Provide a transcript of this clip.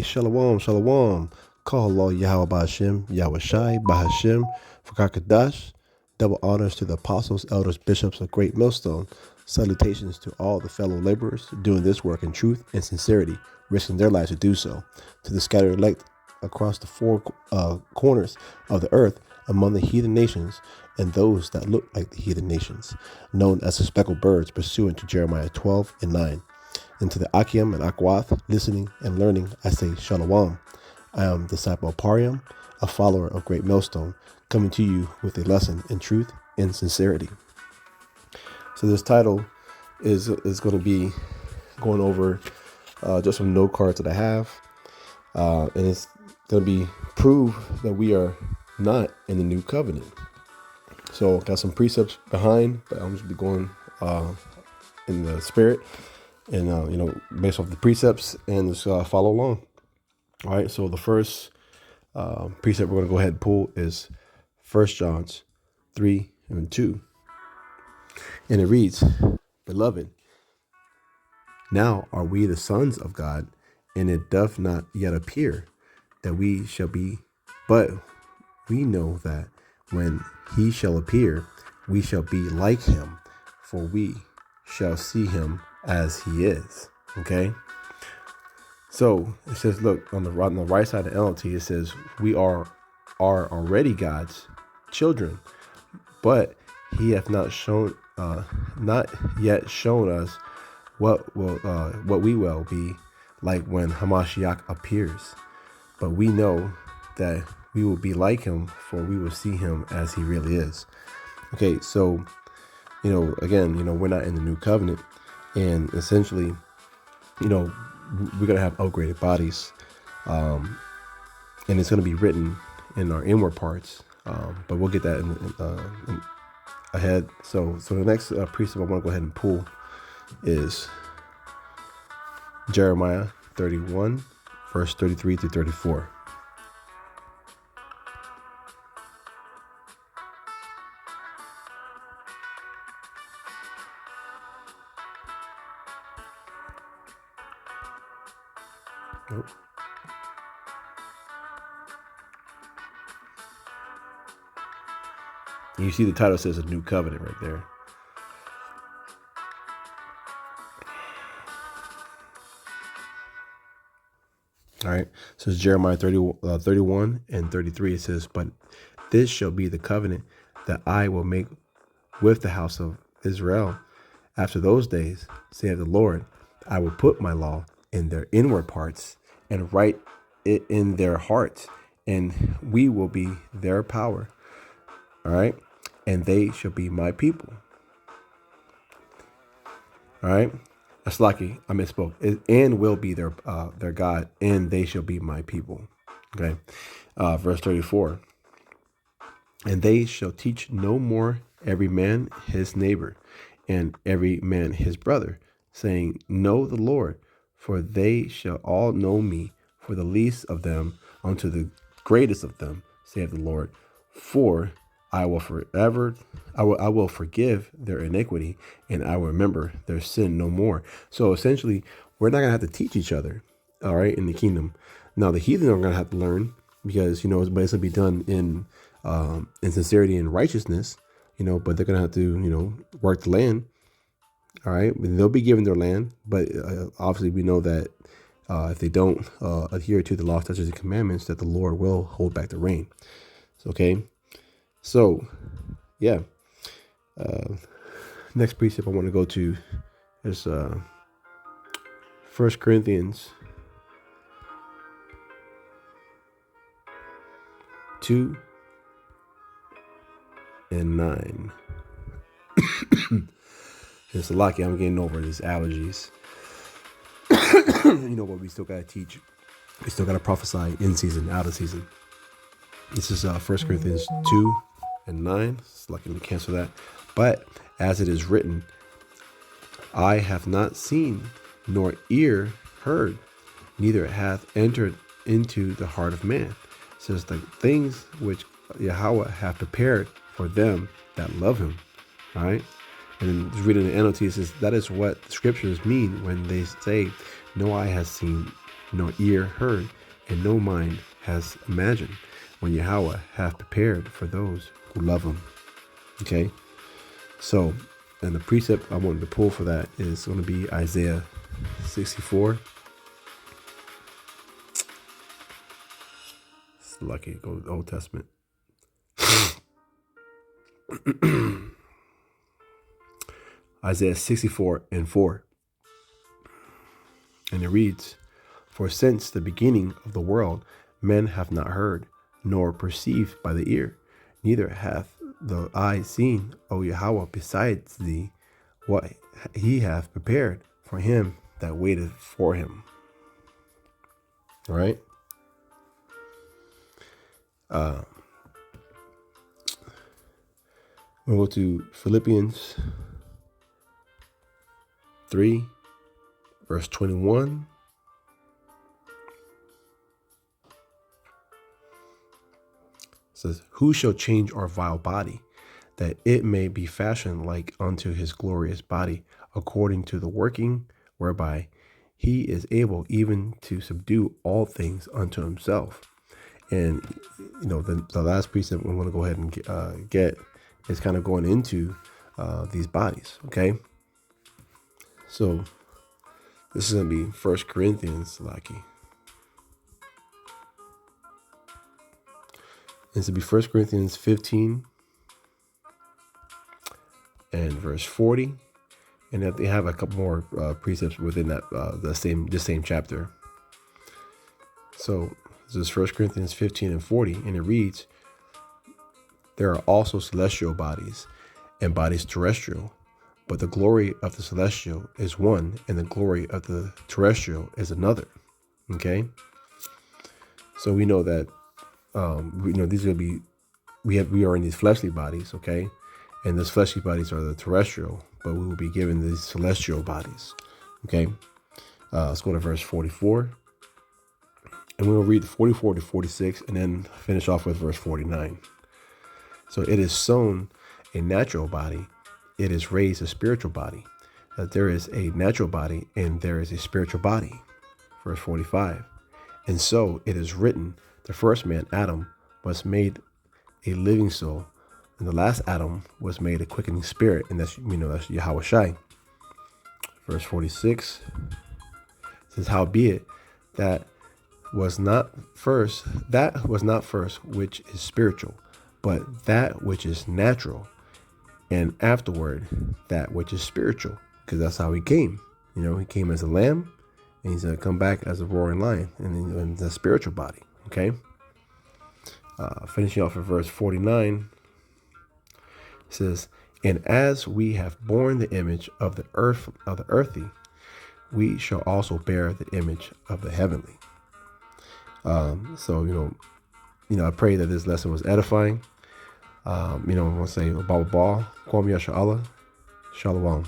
Shalom, shalom. Call Allah Yahweh Ba'Hashem, Yahweh Shai, Ba'Hashem, Fakakadash. Double honors to the apostles, elders, bishops of Great Millstone. Salutations to all the fellow laborers doing this work in truth and sincerity, risking their lives to do so. To the scattered elect across the four corners of the earth, among the heathen nations, and those that look like the heathen nations, known as the speckled birds, pursuant to Jeremiah 12 and 9. And to the Akim and Akwath, listening and learning, I say Shalom. I am disciple Pariam, a follower of Great Millstone, coming to you with a lesson in truth and sincerity. So this title is going to be going over just some note cards that I have, and it's going to be prove that we are not in the new covenant. So got some precepts behind, but I'm just be going in the spirit. And, based off the precepts, and just follow along. All right. So the first precept we're going to go ahead and pull is 1 John 3 and 2. And it reads, Beloved, now are we the sons of God, and it doth not yet appear that we shall be, but we know that when he shall appear, we shall be like him, for we shall see him as he is. Okay. So it says, look, on the right side of the NLT, it says we are already God's children, but he hath not yet shown us what we will be like when Hamashiach appears. But we know that we will be like him, for we will see him as he really is. Okay. So, again, we're not in the new covenant. And essentially, we're going to have upgraded bodies, and it's going to be written in our inward parts, but we'll get that in ahead. So the next precept I want to go ahead and pull is Jeremiah 31, verse 33 through 34. Nope. You see the title says a new covenant right there. All right. So it's Jeremiah 31 and 33. It says, But this shall be the covenant that I will make with the house of Israel. After those days, saith the Lord, I will put my law in their inward parts and write it in their hearts, and we will be their power. All right. And they shall be my people. All right. That's lucky. I misspoke. And will be their God, and they shall be my people. Okay. Verse 34. And they shall teach no more every man his neighbor, and every man his brother, saying, Know the Lord, for they shall all know me, for the least of them unto the greatest of them, saith the Lord. For I will forgive their iniquity, and I will remember their sin no more. So essentially, we're not going to have to teach each other, all right, in the kingdom. Now, the heathen are going to have to learn, because, but it's going to be done in sincerity and righteousness, but they're going to have to, work the land. All right. And they'll be given their land. But obviously, we know that if they don't adhere to the law, statutes, and commandments, that the Lord will hold back the rain. Okay. So, yeah. Next precept I want to go to is 1 Corinthians 2 and 9. It's lucky I'm getting over these allergies. But we still got to teach. We still got to prophesy in season, out of season. This is 1 Corinthians 2 and 9. It's lucky to cancel that. But as it is written, I have not seen, nor ear heard, neither hath entered into the heart of man. It says the things which Yahweh hath prepared for them that love him. All right. And then just reading the NLT, it says that is what the scriptures mean when they say, no eye has seen, no ear heard, and no mind has imagined when Yahweh hath prepared for those who love him. Okay? So, and the precept I wanted to pull for that is going to be Isaiah 64. It's lucky to go to the Old Testament. Isaiah 64:4. And it reads, For since the beginning of the world, men have not heard, nor perceived by the ear, neither hath the eye seen, O Yahweh, besides thee, what he hath prepared for him that waiteth for him. All right. We'll go to Philippians 3, verse 21. It says, Who shall change our vile body, that it may be fashioned like unto his glorious body, according to the working whereby he is able even to subdue all things unto himself. And, the last precept we want to go ahead and get is kind of going into these bodies, okay? So this is going to be 1 Corinthians, Laki. It's to be 1 Corinthians 15 and verse 40. And that they have a couple more precepts within that the same chapter. So this is 1 Corinthians 15 and 40, and it reads, There are also celestial bodies and bodies terrestrial, but the glory of the celestial is one, and the glory of the terrestrial is another. Okay, so we know that these are going to be we are in these fleshly bodies. Okay, and these fleshly bodies are the terrestrial, but we will be given these celestial bodies. Okay, let's go to verse 44. And we'll read 44 to 46 and then finish off with verse 49. So it is sown a natural body, it is raised a spiritual body. That there is a natural body and there is a spiritual body. Verse 45. And so it is written, the first man, Adam, was made a living soul, and the last Adam was made a quickening spirit, and that's Yahweh Shai. Verse 46 says, Howbeit that was not first which is spiritual, but that which is natural, and afterward that which is spiritual, because that's how he came. He came as a lamb, and he's going to come back as a roaring lion, and in the spiritual body. Okay. Finishing off at verse 49, it says, And as we have borne the image of the earthy, we shall also bear the image of the heavenly. So I pray that this lesson was edifying. I want to say, Baba Kwam Yasha Allah, Shalom.